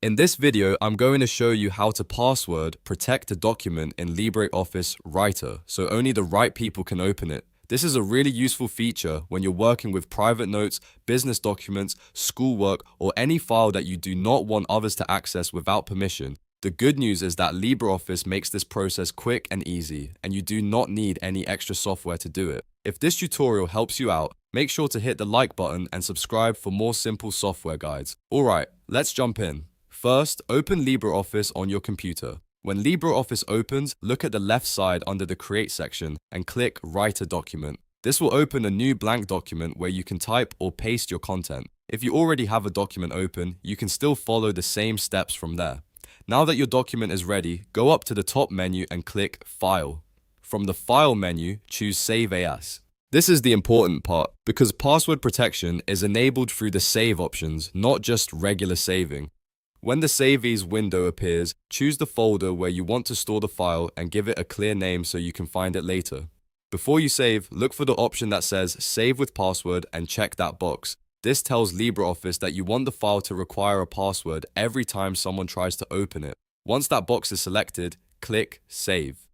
In this video, I'm going to show you how to password protect a document in LibreOffice Writer, so only the right people can open it. This is a really useful feature when you're working with private notes, business documents, schoolwork, or any file that you do not want others to access without permission. The good news is that LibreOffice makes this process quick and easy, and you do not need any extra software to do it. If this tutorial helps you out, make sure to hit the like button and subscribe for more simple software guides. Alright, let's jump in. First, open LibreOffice on your computer. When LibreOffice opens, look at the left side under the Create section and click Write a Document. This will open a new blank document where you can type or paste your content. If you already have a document open, you can still follow the same steps from there. Now that your document is ready, go up to the top menu and click File. From the File menu, choose Save As. This is the important part, because password protection is enabled through the Save options, not just regular saving. When the Save As window appears, choose the folder where you want to store the file and give it a clear name so you can find it later. Before you save, look for the option that says Save with Password and check that box. This tells LibreOffice that you want the file to require a password every time someone tries to open it. Once that box is selected, click Save.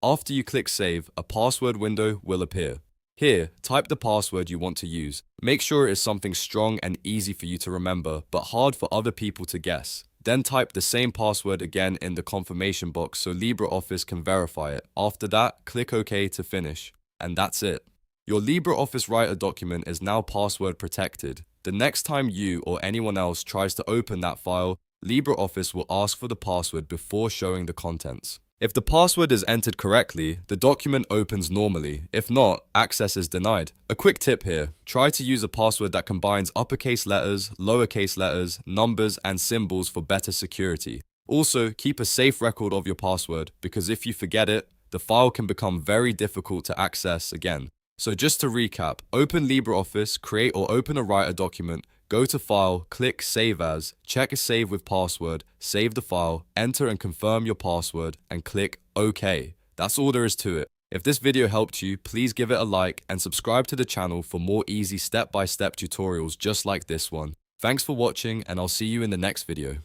After you click Save, a password window will appear. Here, type the password you want to use. Make sure it is something strong and easy for you to remember, but hard for other people to guess. Then type the same password again in the confirmation box so LibreOffice can verify it. After that, click OK to finish. And that's it. Your LibreOffice Writer document is now password protected. The next time you or anyone else tries to open that file, LibreOffice will ask for the password before showing the contents. If the password is entered correctly, the document opens normally. If not, access is denied. A quick tip here, try to use a password that combines uppercase letters, lowercase letters, numbers, and symbols for better security. Also, keep a safe record of your password, because if you forget it, the file can become very difficult to access again. So just to recap, open LibreOffice, create or open a Writer document, go to File, click Save As, check a Save with Password, save the file, enter and confirm your password, and click OK. That's all there is to it. If this video helped you, please give it a like and subscribe to the channel for more easy step-by-step tutorials just like this one. Thanks for watching, and I'll see you in the next video.